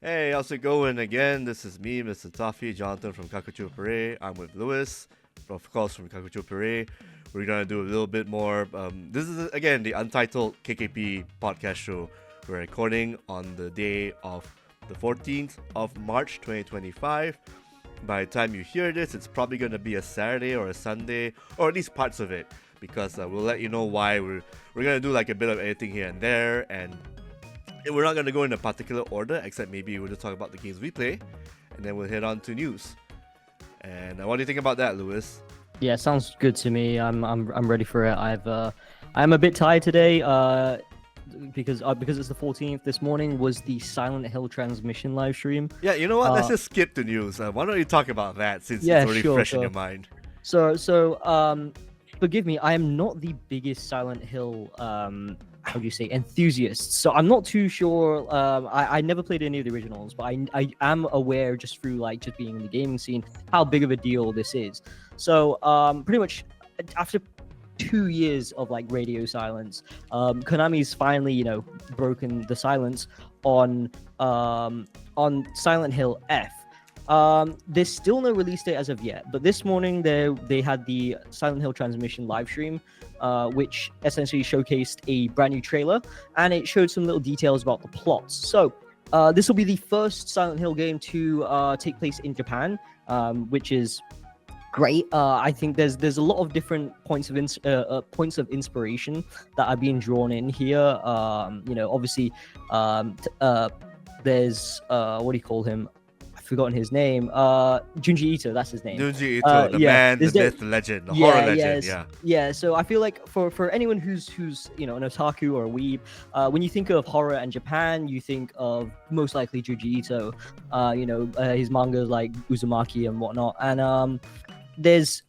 Hey, how's it going again? This is me, Mr. Toffee, Jonathan from Kakuchopurei. I'm with Lewis, of course, from Kakuchopurei. We're gonna do a little bit more. This is again the untitled KKP podcast show. We're recording on the day of the 14th of March 2025. By the time you hear this, it's probably gonna be a Saturday or a Sunday, or at least parts of it, because we'll let you know why we're gonna do like a bit of editing here and there, and we're not going to go in a particular order, except maybe we'll just talk about the games we play, and then we'll head on to news. And what do you think about that, Lewis? Yeah, sounds good to me. I'm ready for it. I'm a bit tired today. Because it's the 14th. This morning was the Silent Hill transmission live stream. Yeah, you know what? Let's just skip the news. Why don't you talk about that since it's already fresh in your mind? So, forgive me. I am not the biggest Silent Hill how do you say, enthusiast. So I'm not too sure. I never played any of the originals, but I am aware just through just being in the gaming scene how big of a deal this is. So pretty much after 2 years of radio silence, Konami's finally broken the silence on Silent Hill F. There's still no release date as of yet, but this morning they had the Silent Hill transmission live stream, which essentially showcased a brand new trailer, and it showed some little details about the plots. So this will be the first Silent Hill game to take place in Japan, which is great. I think there's a lot of different points of inspiration that are being drawn in here. Obviously, there's what do you call him? Forgotten his name. Junji Ito, that's his name. Junji Ito, the man, the myth, the legend, the horror legend. Yeah. So I feel like for anyone who's an otaku or a weeb, when you think of horror and Japan, you think of most likely Junji Ito. His mangas like Uzumaki and whatnot, and there's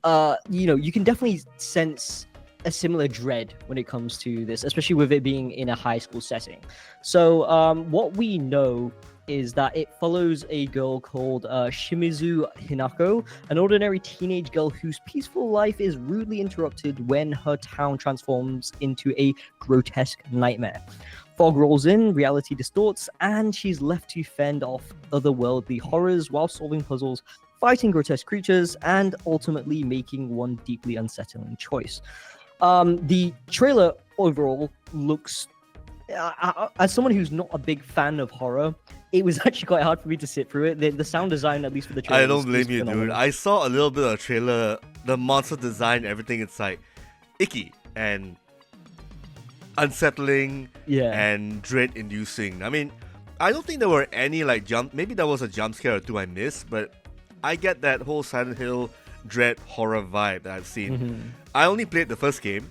you can definitely sense a similar dread when it comes to this, especially with it being in a high school setting. So what we know is that it follows a girl called Shimizu Hinako, an ordinary teenage girl whose peaceful life is rudely interrupted when her town transforms into a grotesque nightmare. Fog rolls in, reality distorts, and she's left to fend off otherworldly horrors while solving puzzles, fighting grotesque creatures, and ultimately making one deeply unsettling choice. The trailer overall looks... as someone who's not a big fan of horror, it was actually quite hard for me to sit through it. The sound design, at least for the trailer, I don't blame you, dude. I saw a little bit of the trailer, the monster design, everything. It's like icky and unsettling, and dread-inducing. I mean, I don't think there were any maybe there was a jump scare or two I missed, but I get that whole Silent Hill dread horror vibe that I've seen. Mm-hmm. I only played the first game.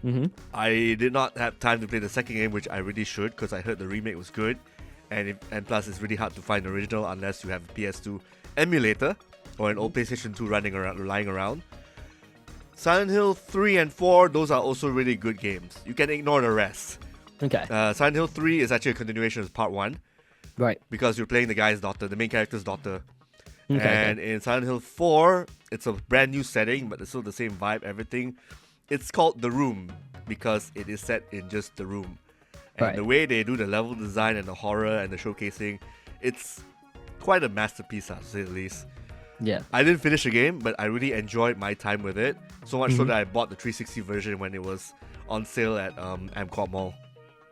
Mm-hmm. I did not have time to play the second game, which I really should, because I heard the remake was good, and plus it's really hard to find the original unless you have a PS2 emulator or an old PlayStation 2 lying around. Silent Hill 3 and 4, those are also really good games. You can ignore the rest. Okay. Silent Hill 3 is actually a continuation of Part 1. Right. Because you're playing the guy's daughter, the main character's daughter. Okay, and in Silent Hill 4, it's a brand new setting, but it's still the same vibe, everything. It's called The Room because it is set in just the room. And the way they do the level design and the horror and the showcasing, it's quite a masterpiece, to say the least. Yeah. I didn't finish the game, but I really enjoyed my time with it. So much so that I bought the 360 version when it was on sale at Amcorp Mall.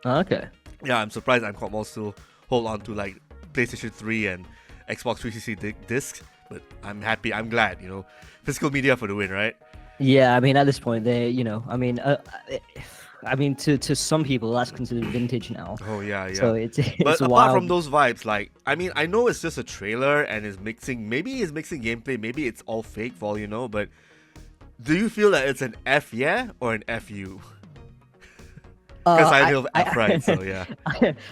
Okay. Yeah, I'm surprised Amcorp Mall still hold on to PlayStation 3 and Xbox 360 discs. But I'm happy, I'm glad, Physical media for the win, right? Yeah, I mean, at this point, to some people, that's considered vintage now. Oh, yeah. So it's but apart wild. from those vibes, I know it's just a trailer and maybe it's mixing gameplay, maybe it's all fake for all you know, but do you feel that it's an F yeah or an FU? Because I feel F right, so yeah.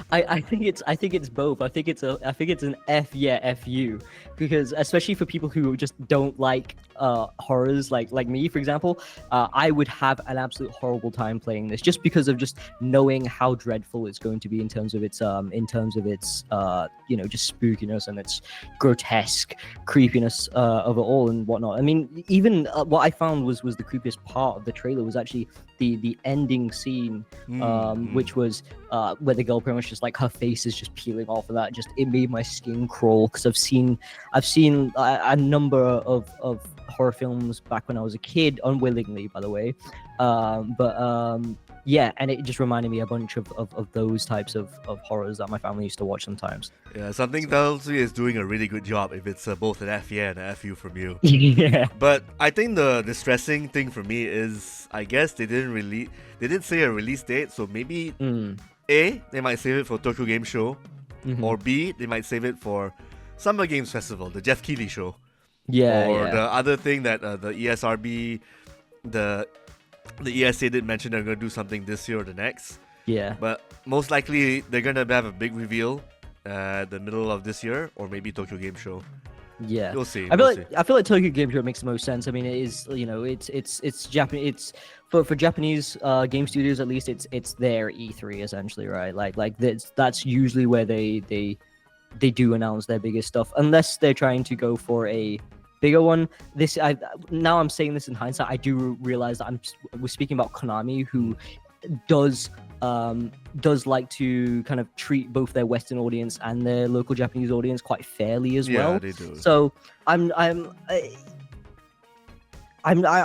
I think it's both. I think it's an F yeah FU, because especially for people who just don't like horrors like me, for example, I would have an absolute horrible time playing this just because of just knowing how dreadful it's going to be in terms of its just spookiness and its grotesque creepiness of it all and whatnot. I mean, even what I found was the creepiest part of the trailer was actually the ending scene, which was where the girl pretty much just like her face is just peeling off of that. Just it made my skin crawl because I've seen a number of horror films back when I was a kid, unwillingly, by the way. Yeah, and it just reminded me a bunch of those types of horrors that my family used to watch sometimes. Yeah, something tells me is doing a really good job if it's both an F yeah and an FU from you. Yeah. But I think the distressing thing for me is, I guess they didn't say a release date, so maybe A, they might save it for Tokyo Game Show, or B, they might save it for Summer Games Festival, the Jeff Keighley show. Yeah. Or the other thing that the ESRB, the ESA did mention they're going to do something this year or the next. Yeah. But most likely they're going to have a big reveal the middle of this year, or maybe Tokyo Game Show. Yeah, we'll see. I feel like Tokyo Game Show makes the most sense. I mean, it is, you know, it's Japanese. It's for Japanese game studios, at least it's their E3 essentially, right? Like that's usually where they do announce their biggest stuff, unless they're trying to go for a bigger one. Now I'm saying this in hindsight, I do realize that we're speaking about Konami, who does like to kind of treat both their Western audience and their local Japanese audience quite fairly as well. Yeah, they do. So I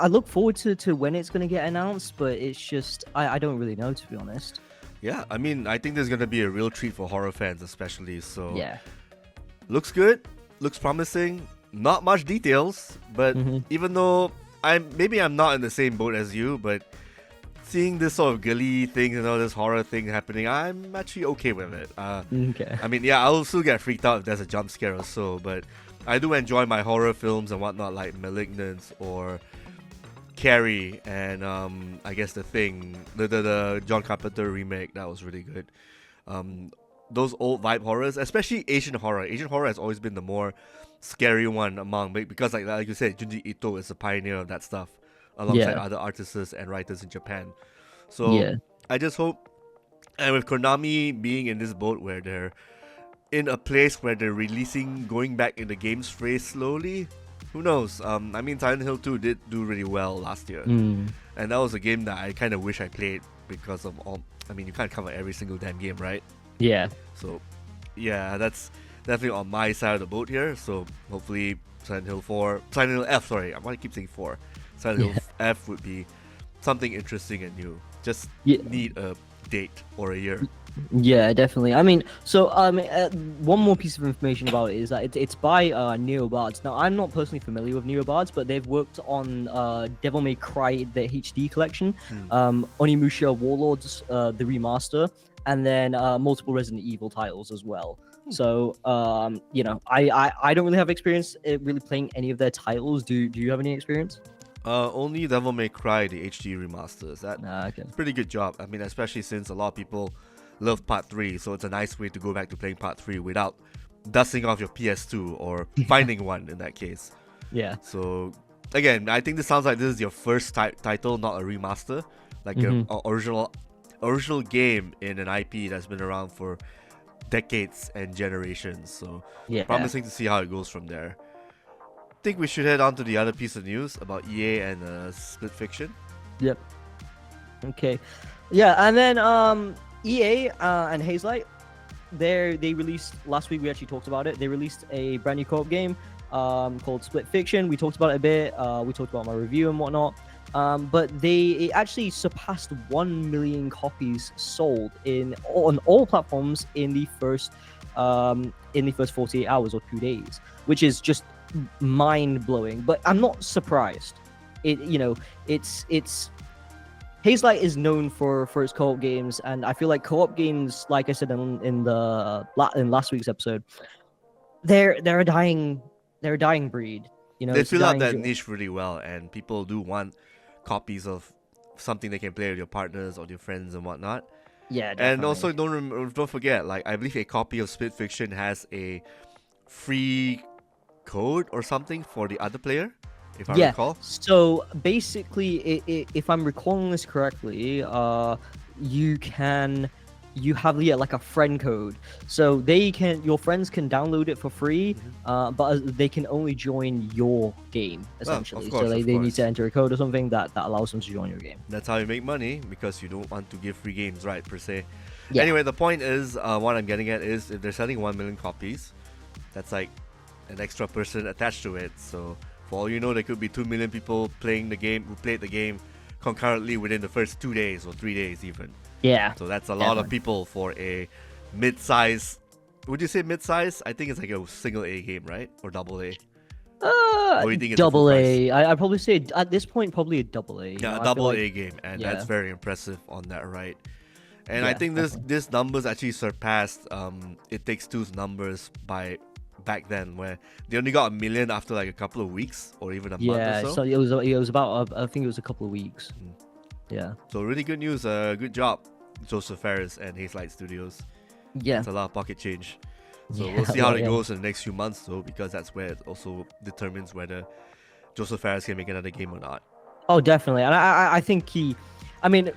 look forward to when it's going to get announced, but it's just I don't really know, to be honest. Yeah, I mean, I think there's going to be a real treat for horror fans especially. So yeah, looks good, looks promising. Not much details, but even though I'm not in the same boat as you, but seeing this sort of girly thing, you know, this horror thing happening, I'm actually okay with it. okay. I mean, yeah, I'll still get freaked out if there's a jump scare or so, but I do enjoy my horror films and whatnot, like *Malignant* or *Carrie*, and I guess The Thing, the John Carpenter remake, that was really good. Those old vibe horrors, especially Asian horror. Asian horror has always been the more scary one among, because like you said, Junji Ito is a pioneer of that stuff, alongside other artists and writers in Japan. So I just hope, and with Konami being in this boat where they're in a place where they're going back in the games phrase slowly, who knows? I mean, Silent Hill 2 did do really well last year, and that was a game that I kind of wish I played because of all. I mean, you can't cover every single damn game, right? Yeah. So, yeah, that's definitely on my side of the boat here. So hopefully Silent Hill F, sorry, I want to keep saying 4. Silent Hill F would be something interesting and new. Just need a date or a year. Yeah, definitely. I mean, so one more piece of information about it is that it's by Neobards. Now, I'm not personally familiar with Neobards, but they've worked on Devil May Cry, the HD collection, Onimusha Warlords, the remaster, and then multiple Resident Evil titles as well. So, you know, I don't really have experience really playing any of their titles. Do you have any experience? Only Devil May Cry, the HD remasters. That's okay. a pretty good job. I mean, especially since a lot of people love Part 3, so it's a nice way to go back to playing Part 3 without dusting off your PS2 or finding one in that case. Yeah. So, again, I think this sounds like this is your first title, not a remaster. Like an original game in an IP that's been around for decades and generations. So, promising to see how it goes from there. I think we should head on to the other piece of news about EA and Split Fiction. Yep. Okay. Yeah, and then EA and Hazelight, they released last week. We actually talked about it. They released a brand new co-op game called Split Fiction. We talked about it a bit. We talked about my review and whatnot. But it actually surpassed 1 million copies sold on all platforms in the first 48 hours or 2 days, which is just mind-blowing. But I'm not surprised. It's Hazelight is known for its co-op games, and I feel like co-op games, like I said in last week's episode, they're a dying breed. You know, they fill out that niche really well, and people do want copies of something they can play with your partners or your friends and whatnot. Yeah, definitely. And also don't forget, like, I believe a copy of Split Fiction has a free code or something for the other player, if I recall. So basically, if I'm recalling this correctly, you can you have like a friend code, so your friends can download it for free, but they can only join your game essentially. course, So of they need course. to enter a code or something that allows them to join your game. That's how you make money, because you don't want to give free games, right, per se. Yeah. Anyway, the point is, what I'm getting at is, if they're selling 1 million copies, that's like an extra person attached to it. So for all you know, there could be 2 million people playing the game, who played the game concurrently within the first 2 days or 3 days even. Yeah. So that's a lot of Definitely. people for a mid-size. Would you say mid-size? I think it's like a single A game, right? Or double A. Or you think it's a full Double price? A. I'd probably say at this point probably a double A. Yeah, I a feel double like- A game, and yeah. that's very impressive on that, right? And I Yeah, think this definitely. this numbers actually surpassed It Takes Two's numbers by back then, where they only got 1 million after like a couple of weeks or even a month Yeah, or so so. it was about I think it was a couple of weeks. Yeah. So really good news. Good job, Joseph Ferris and Hazelight Studios. Yeah. It's a lot of pocket change. So Yeah, we'll see how well, it yeah. goes in the next few months, though, because that's where it also determines whether Joseph Ferris can make another game or not. Oh, definitely. And I think I mean,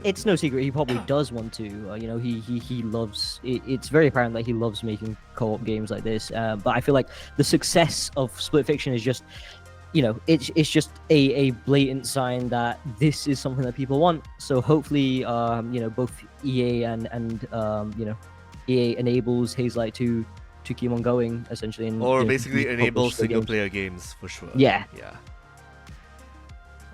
it's no secret he probably does want to. You know, he loves. It's very apparent that he loves making co-op games like this. But I feel like the success of Split Fiction is just, you know, it's just a blatant sign that this is something that people want. So hopefully, you know, both EA and you know, EA enables Hazelight to keep on going essentially, and Or you know, basically publish enable their single games. player games for sure. Yeah. Yeah.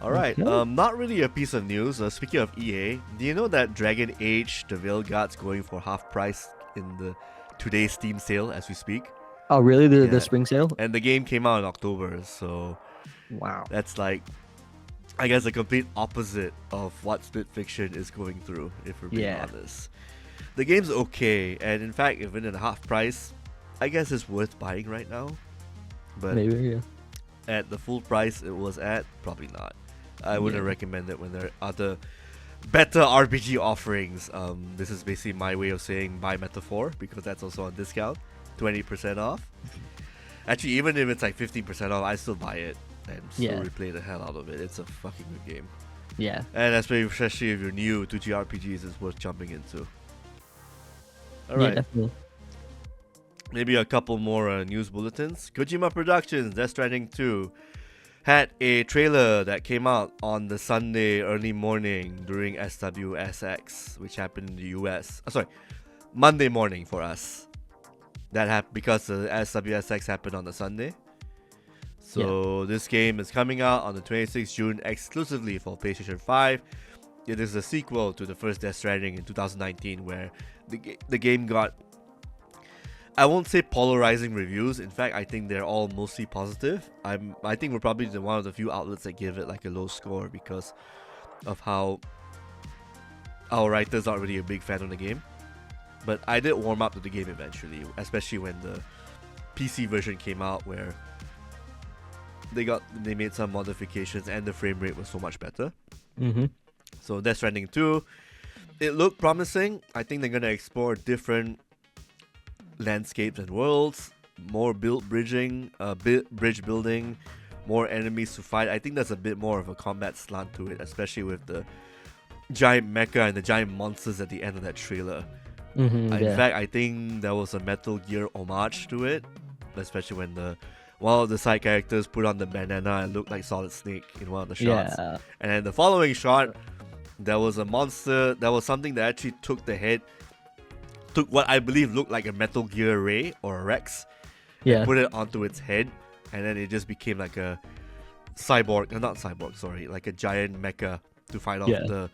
Alright, Okay. not really a piece of news. Speaking of EA, do you know that Dragon Age The Veilguard's going for half price in the today's Steam sale as we speak? Oh, really? Yeah. The spring sale? And the game came out in October, so Wow. that's like, I guess, the complete opposite of what Split Fiction is going through, if we're being Yeah. honest. The game's okay, and in fact, even at half price, I guess it's worth buying right now. But Maybe, yeah. at the full price it was at, probably not. I wouldn't Yeah. recommend it when there are other better RPG offerings. This is basically my way of saying buy Metaphor, because that's also on discount, 20% off. Actually, even if it's like 15% off, I still buy it and still Yeah. replay the hell out of it. It's a fucking good game. Yeah. And especially if you're new to JRPGs, it's worth jumping into. Yeah, Alright, definitely. maybe a couple more news bulletins. Kojima Productions, Death Stranding 2, had a trailer that came out on the Sunday early morning during SWSX, which happened in the US. Monday morning for us. That happened because the SWSX happened on the Sunday. So this game is coming out on the 26th June exclusively for PlayStation 5. It is a sequel to the first Death Stranding in 2019, where the game got, I won't say polarizing reviews. In fact, I think they're all mostly positive. I think we're probably one of the few outlets that give it like a low score because of how our writers aren't really a big fan of the game. But I did warm up to the game eventually, especially when the PC version came out, where they made some modifications and the frame rate was so much better. Mm-hmm. So Death Stranding 2, it looked promising. I think they're gonna explore different landscapes and worlds, more bridge building, more enemies to fight. I think there's a bit more of a combat slant to it, especially with the giant mecha and the giant monsters at the end of that trailer. Mm-hmm. In fact, I think there was a Metal Gear homage to it, especially when one of the side characters put on the banana and looked like Solid Snake in one of the shots. Yeah. And then the following shot, there was a monster, there was something that actually took what I believe looked like a Metal Gear Ray or a Rex, Yeah. put it onto its head, and then it just became like a like a giant mecha to fight off Yeah.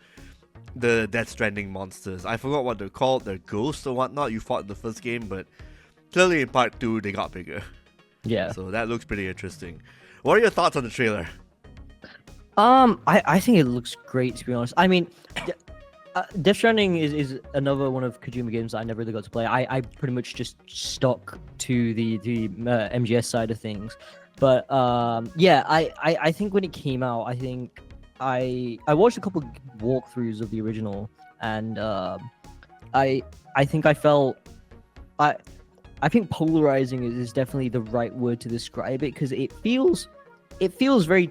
the Death Stranding monsters. I forgot what they're called, they're ghosts or whatnot. You fought in the first game, but clearly in part 2 they got bigger. Yeah. So that looks pretty interesting. What are your thoughts on the trailer? I think it looks great, to be honest. I mean, Death Stranding is another one of Kojima games that I never really got to play. I pretty much just stuck to the MGS side of things. But yeah, I think when it came out, I think I watched a couple walkthroughs of the original, and I think I felt I think polarizing is definitely the right word to describe it, because it feels very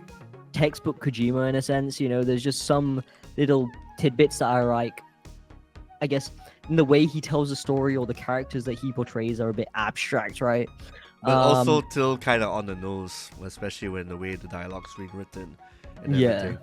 textbook Kojima in a sense. You know, there's just some little tidbits that are like, I guess, in the way he tells the story or the characters that he portrays are a bit abstract, right? But also still kind of on the nose, especially when the way the dialogue's being written and Yeah. everything.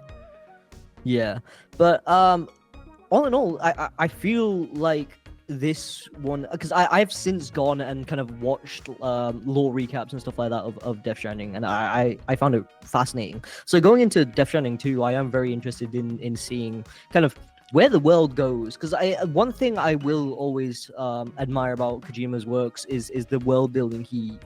Yeah, but all in all, I feel like this one, because I've since gone and kind of watched lore recaps and stuff like that of Death Stranding, and I found it fascinating. So going into Death Stranding 2, I am very interested in seeing kind of where the world goes, because one thing I will always admire about Kojima's works is the world building he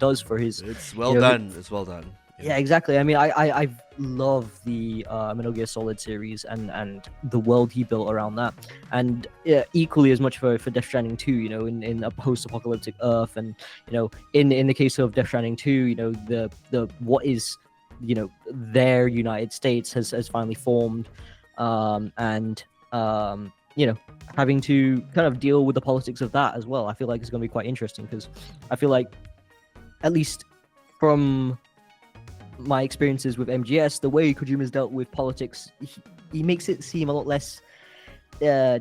does for his. It's well done. It's well done. Yeah, exactly. I mean, I love the Metal Gear Solid series and the world he built around that, and equally as much for Death Stranding 2. You know, in a post-apocalyptic Earth, and you know, in the case of Death Stranding 2, you know, the what is, you know, their United States has finally formed, and you know, having to kind of deal with the politics of that as well. I feel like it's going to be quite interesting, because I feel like, at least from my experiences with MGS, the way Kojima's dealt with politics, he makes it seem a lot less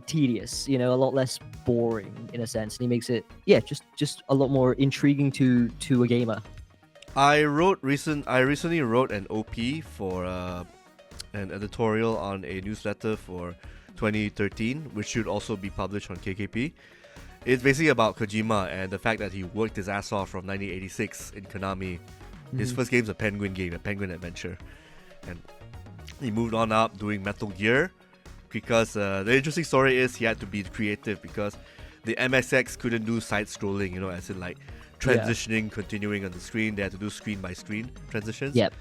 tedious, you know, a lot less boring in a sense, and he makes it, yeah, just a lot more intriguing to a gamer. I recently wrote an OP for an editorial on a newsletter for 2013, which should also be published on KKP. It's basically about Kojima and the fact that he worked his ass off from 1986 in Konami. His first game's a Penguin game, a Penguin adventure. And he moved on up doing Metal Gear, because the interesting story is he had to be creative because the MSX couldn't do side-scrolling, you know, as in like transitioning, continuing on the screen. They had to do screen-by-screen transitions. Yep.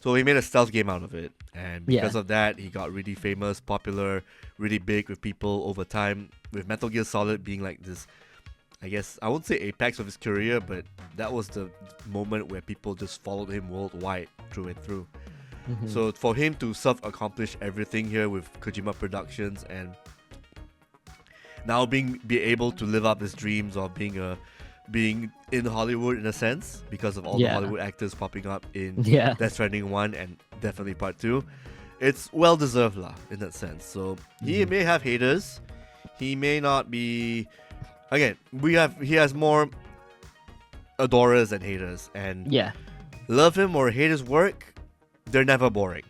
So he made a stealth game out of it. And because of that, he got really famous, popular, really big with people over time, with Metal Gear Solid being like this, I guess, I won't say apex of his career, but that was the moment where people just followed him worldwide through and through. So for him to self-accomplish everything here with Kojima Productions, and now be able to live up his dreams of being in Hollywood in a sense, because of all the Hollywood actors popping up in Death Stranding 1 and definitely Part 2, it's well deserved lah in that sense. So he may have haters, he may not be. Again, he has more adorers than haters, and love him or hate his work, they're never boring.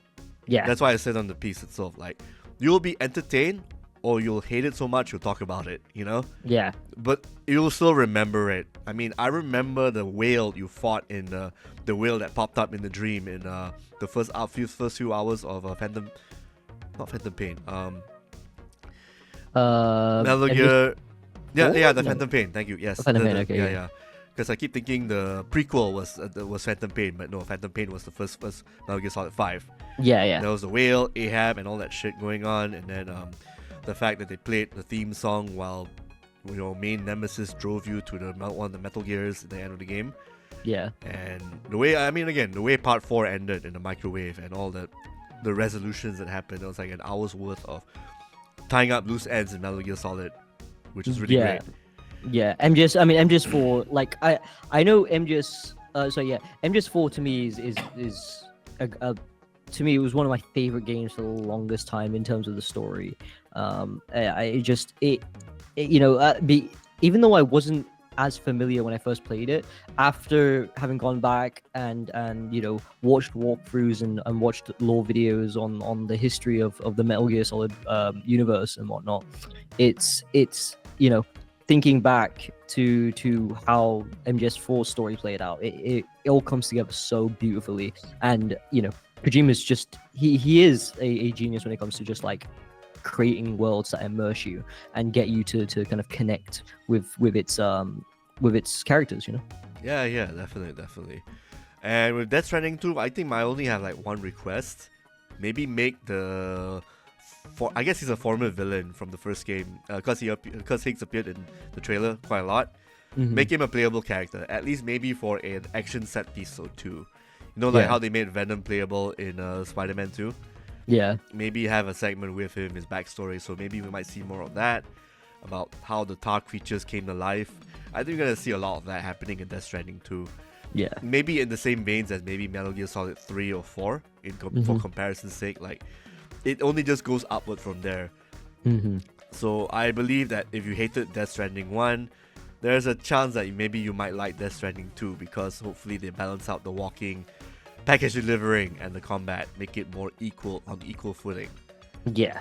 Yeah, that's why I said on the piece itself, like, you'll be entertained or you'll hate it so much you'll talk about it, you know. Yeah, but you'll still remember it. I mean, I remember the whale you fought in the whale that popped up in the dream in the first few hours of Phantom Pain. Metal Gear. Yeah, the Phantom Pain. Thank you. Yes. Phantom Pain. Okay. Yeah. Because I keep thinking the prequel was Phantom Pain, but no, Phantom Pain was the first Metal Gear Solid 5. Yeah. There was the whale, Ahab, and all that shit going on, and then the fact that they played the theme song while, you know, main nemesis drove you to one of the Metal Gears at the end of the game. Yeah. And the way Part 4 ended in the microwave and all the resolutions that happened, it was like an hour's worth of tying up loose ends in Metal Gear Solid, which is really great. Yeah, MGS4, like I know MGS. MGS4 to me is to me, it was one of my favorite games for the longest time in terms of the story. Even though I wasn't as familiar when I first played it, after having gone back and you know, watched walkthroughs and watched lore videos on the history of the Metal Gear Solid universe and whatnot, it's you know, thinking back to how MGS4's story played out, it all comes together so beautifully. And you know, Kojima's just he is a genius when it comes to just like creating worlds that immerse you and get you to kind of connect with its characters, you know. Yeah, definitely. And with Death Stranding 2, I think I only have like one request. Maybe make I guess he's a former villain from the first game, because Higgs appeared in the trailer quite a lot. Make him a playable character, at least maybe for an action set piece or two. You know, like how they made Venom playable in Spider-Man 2. Yeah. Maybe have a segment with him, his backstory, so maybe we might see more of that, about how the tar creatures came to life. I think we're going to see a lot of that happening in Death Stranding 2. Yeah. Maybe in the same veins as maybe Metal Gear Solid 3 or 4, for comparison's sake. Like, it only just goes upward from there. So I believe that if you hated Death Stranding 1, there's a chance that maybe you might like Death Stranding 2, because hopefully they balance out the walking, package delivering, and the combat, make it more equal, on equal footing. Yeah.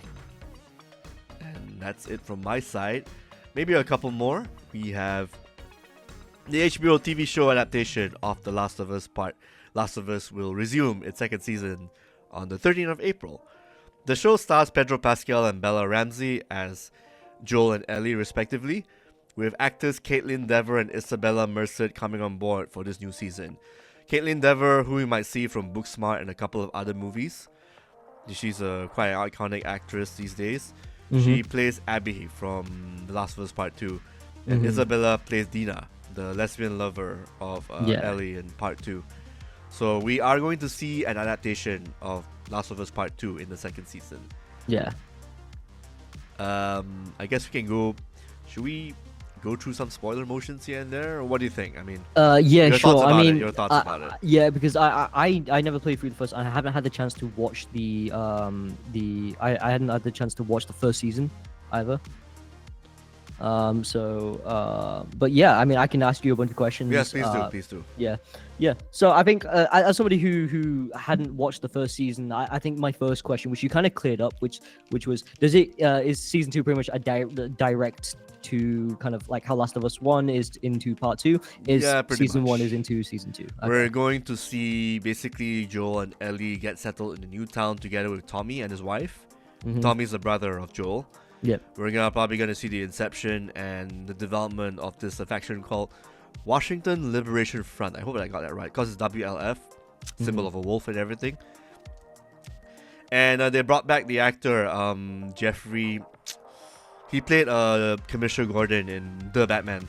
And that's it from my side. Maybe a couple more. We have the HBO TV show adaptation of The Last of Us part. Last of Us will resume its second season on the 13th of April. The show stars Pedro Pascal and Bella Ramsey as Joel and Ellie respectively, with actors Caitlin Dever and Isabella Merced coming on board for this new season. Caitlin Dever, who you might see from Booksmart and a couple of other movies. She's a quite an iconic actress these days. She plays Abby from The Last of Us Part 2. And Isabella plays Dina, the lesbian lover of Ellie in Part 2. So we are going to see an adaptation of Last of Us Part 2 in the second season. Yeah. I guess we can go... Should we go through some spoiler motions here and there? Or what do you think? I mean... Yeah, your sure. thoughts about I mean... your thoughts about it. Yeah, because I never played through the first... I haven't had the chance to watch I hadn't had the chance to watch the first season either. But yeah, I mean, I can ask you a bunch of questions. Yes, please do. Yeah. So I think as somebody who hadn't watched the first season, I think my first question, which you kind of cleared up, which was, is season 2 pretty much a direct to kind of like how Last of Us 1 is into part 2? Season much. 1 is into season 2? Okay. We're going to see basically Joel and Ellie get settled in a new town together with Tommy and his wife. Tommy's the brother of Joel. Yep. We're probably gonna see the inception and the development of this faction called Washington Liberation Front. I hope I got that right, because it's WLF, symbol of a wolf and everything. And they brought back the actor Jeffrey. He played Commissioner Gordon in The Batman.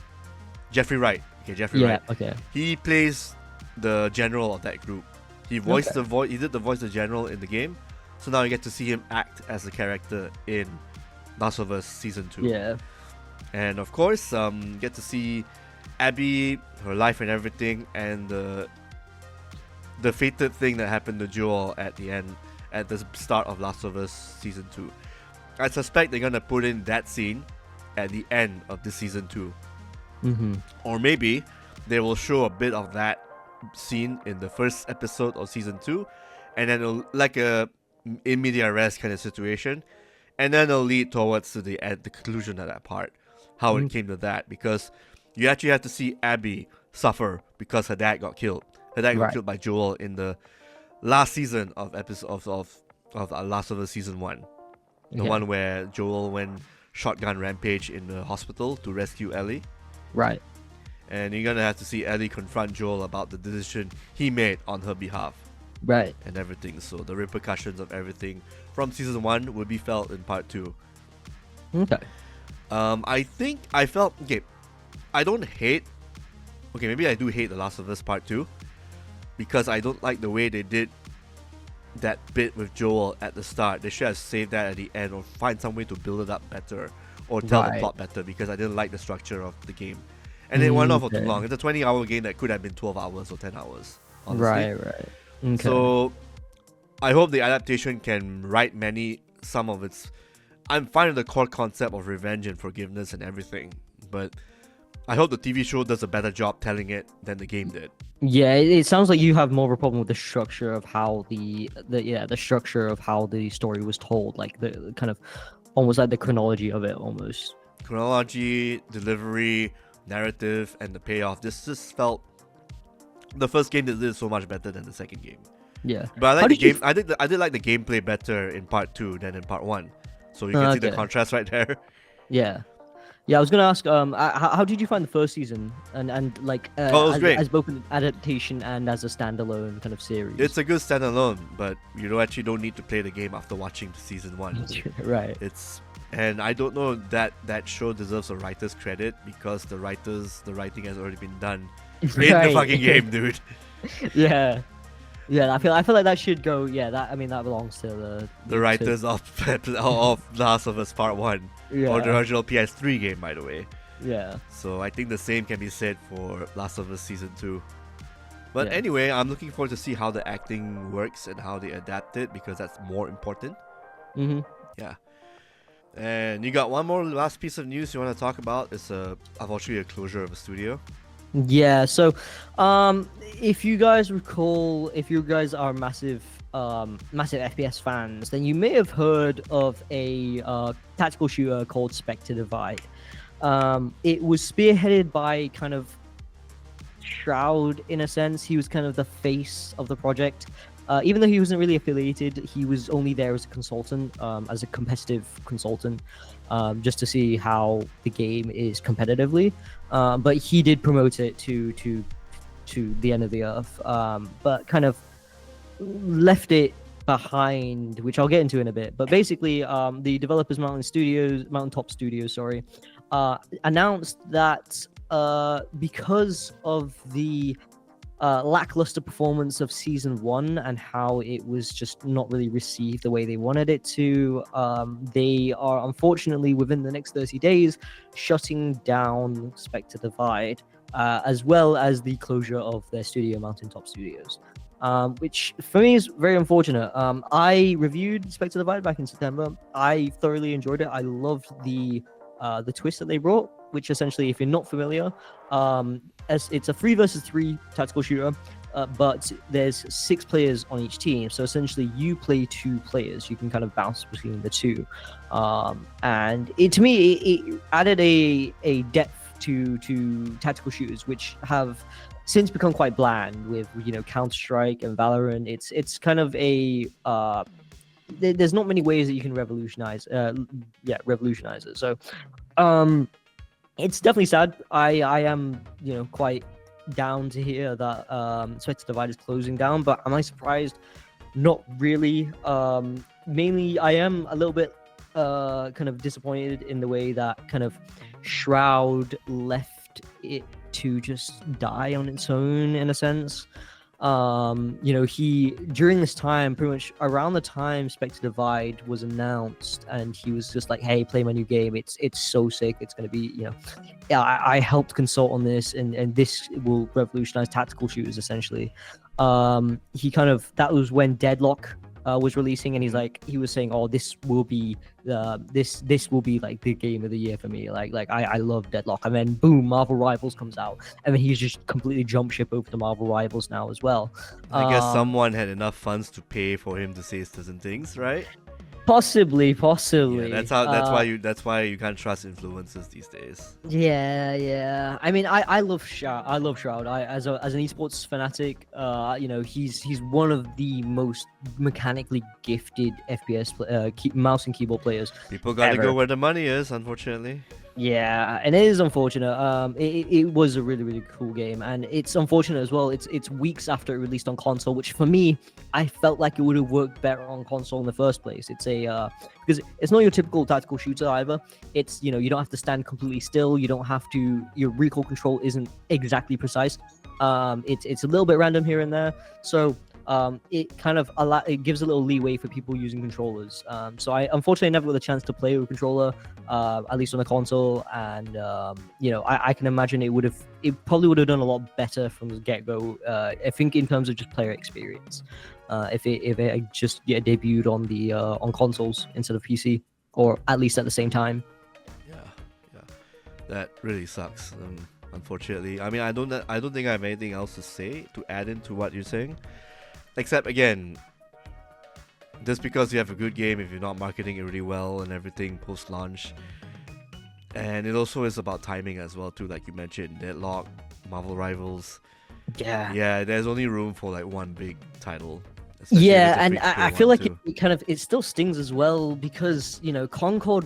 Jeffrey Wright. Okay, Jeffrey Wright. Okay. He plays the general of that group. He voiced the voice. He did the voice of the general in the game. So now you get to see him act as a character in Last of Us Season 2. Yeah. And of course, get to see Abby, her life and everything, and the fated thing that happened to Joel at the end, at the start of Last of Us Season 2. I suspect they're gonna put in that scene at the end of the Season 2. Or maybe they will show a bit of that scene in the first episode of Season 2, and then it'll, like a in media res kind of situation, and then it'll lead towards to the conclusion of that part, how it came to that, because you actually have to see Abby suffer because her dad got killed. Her dad got killed by Joel in the last season of Last of Us Season 1. The one where Joel went shotgun rampage in the hospital to rescue Ellie. Right. And you're gonna have to see Ellie confront Joel about the decision he made on her behalf. Right. And everything. So the repercussions of everything from Season 1 will be felt in Part 2. Okay. I think I felt... Okay, I don't hate... Okay, maybe I do hate The Last of Us Part 2, because I don't like the way they did that bit with Joel at the start. They should have saved that at the end, or find some way to build it up better, or tell the plot better, because I didn't like the structure of the game. And it went on for too long. It's a 20-hour game that could have been 12 hours or 10 hours, honestly. Right. Okay. So I hope the adaptation can right some of its... I'm fine with the core concept of revenge and forgiveness and everything, but I hope the TV show does a better job telling it than the game did. Yeah, it sounds like you have more of a problem with the structure of how the structure of how the story was told, like the kind of almost like the chronology of it, almost. Chronology, delivery, narrative, and the payoff. This just felt... The first game did so much better than the second game. Yeah. But I like the game. I did like the gameplay better in Part 2 than in Part 1. So you can see the contrast right there. Yeah. Yeah, I was gonna ask, how did you find the first season, and like it was great. as both an adaptation and as a standalone kind of series? It's a good standalone, but you don't need to play the game after watching Season 1. Right. And I don't know that show deserves a writer's credit, because the writing has already been done in the fucking game, dude. Yeah. I feel like that should go. Yeah, that belongs to the writers of Last of Us Part 1, or the original PS3 game, by the way. Yeah. So I think the same can be said for Last of Us Season 2. But anyway, I'm looking forward to see how the acting works and how they adapt it, because that's more important. Mm-hmm. Yeah. And you got one more last piece of news you want to talk about? It's unfortunately a closure of a studio. Yeah, so if you guys recall, if you guys are massive FPS fans, then you may have heard of a tactical shooter called Spectral Divide. It was spearheaded by kind of Shroud in a sense. He was kind of the face of the project. Even though he wasn't really affiliated, he was only there as a consultant, as a competitive consultant, just to see how the game is competitively. But he did promote it to the end of the earth, but kind of left it behind, which I'll get into in a bit. But basically, the developers Mountaintop Studios, sorry, announced that because of the lackluster performance of season 1 and how it was just not really received the way they wanted it to, they are unfortunately within the next 30 days shutting down Spectre Divide, as well as the closure of their studio, Mountaintop Studios, which for me is very unfortunate. I reviewed Spectre Divide back in September. I thoroughly enjoyed it. I loved the twist that they brought, which essentially, if you're not familiar, as it's a 3 versus 3 tactical shooter, but there's 6 players on each team. So essentially, you play 2 players. You can kind of bounce between the two, and to me, it added a depth to tactical shooters, which have since become quite bland with Counter-Strike and Valorant. It's kind of a there's not many ways that you can revolutionize it. So it's definitely sad. I am quite down to hear that Spectre Divide is closing down, but am I surprised? Not really. Mainly I am a little bit kind of disappointed in the way that kind of Shroud left it to just die on its own in a sense. He during this time, pretty much around the time Spectre Divide was announced, and he was just like, hey, play my new game, it's so sick, it's going to be I helped consult on this, and this will revolutionize tactical shooters essentially. He kind of, that was when Deadlock was releasing, and he was saying, oh, this will be this will be like the game of the year for me, like I love Deadlock. And then boom, Marvel Rivals comes out, and then he's just completely jump ship over to Marvel Rivals now as well. I guess someone had enough funds to pay for him to say certain things, right? Possibly. Yeah, that's why you can't trust influencers these days. Yeah. I mean, I love Shroud. As an esports fanatic, he's one of the most mechanically gifted FPS mouse and keyboard players. People got to go where the money is, unfortunately. Yeah, and it is unfortunate. It was a really, really cool game, and it's unfortunate as well. It's weeks after it released on console, which for me, I felt like it would have worked better on console in the first place. It's because it's not your typical tactical shooter either. It's you don't have to stand completely still. You don't have to. Your recoil control isn't exactly precise. It's a little bit random here and there. So it kind of it gives a little leeway for people using controllers. So I unfortunately never got the chance to play with a controller, at least on a console. And I can imagine it probably would have done a lot better from the get-go. I think in terms of just player experience, if it just debuted on consoles instead of PC, or at least at the same time. Yeah, that really sucks. Unfortunately, I mean, I don't think I have anything else to say to add into what you're saying. Except, again, just because you have a good game, if you're not marketing it really well and everything post-launch. And it also is about timing as well, too, like you mentioned, Deadlock, Marvel Rivals. Yeah, there's only room for, like, one big title. Yeah, and I feel like it still stings as well, because, Concord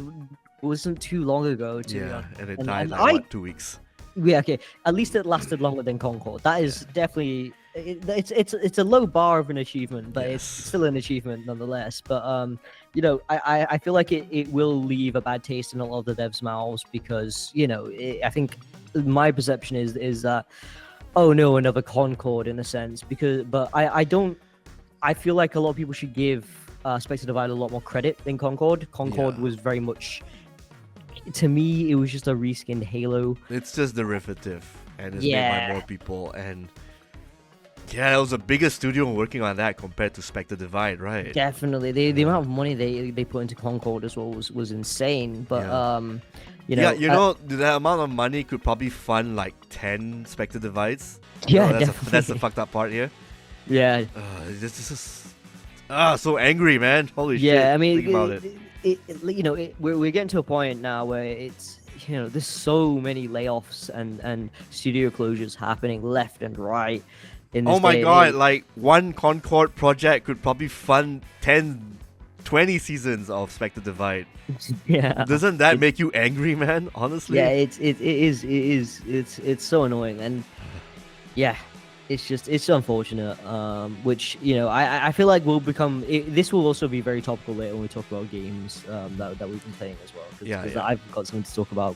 wasn't too long ago, too. Yeah, and it died, like, 2 weeks? Yeah, okay. At least it lasted longer than Concord. That is definitely... It's a low bar of an achievement, but It's still an achievement nonetheless. But I feel like it will leave a bad taste in a lot of the devs' mouths, because I think my perception is that, oh no, another Concord in a sense, but I feel like a lot of people should give Spectre Divide a lot more credit than Concord. Concord was very much, to me, it was just a reskinned Halo. It's just derivative, and it's made by more people, and Yeah, it was a bigger studio working on that compared to Spectral Divide, right? Definitely, the amount of money they put into Concord as well was insane. But you know, Yeah, you know, that amount of money could probably fund like 10 Spectral Divides. Yeah, that's definitely. that's the fucked up part here. Yeah. This is so angry, man. Holy shit. Yeah, I mean, Think about it. you know, we're getting to a point now where it's, you know, there's so many layoffs and studio closures happening left and right in this Oh my day and god, age. like one Concord project could probably fund 10, 20 seasons of Spectral Divide. Yeah. Doesn't that make you angry, man? Honestly? Yeah, it's so annoying, and yeah, it's unfortunate. Which, you know, I feel like will become this will also be very topical later when we talk about games that we've been playing as well. Yeah. I've got something to talk about.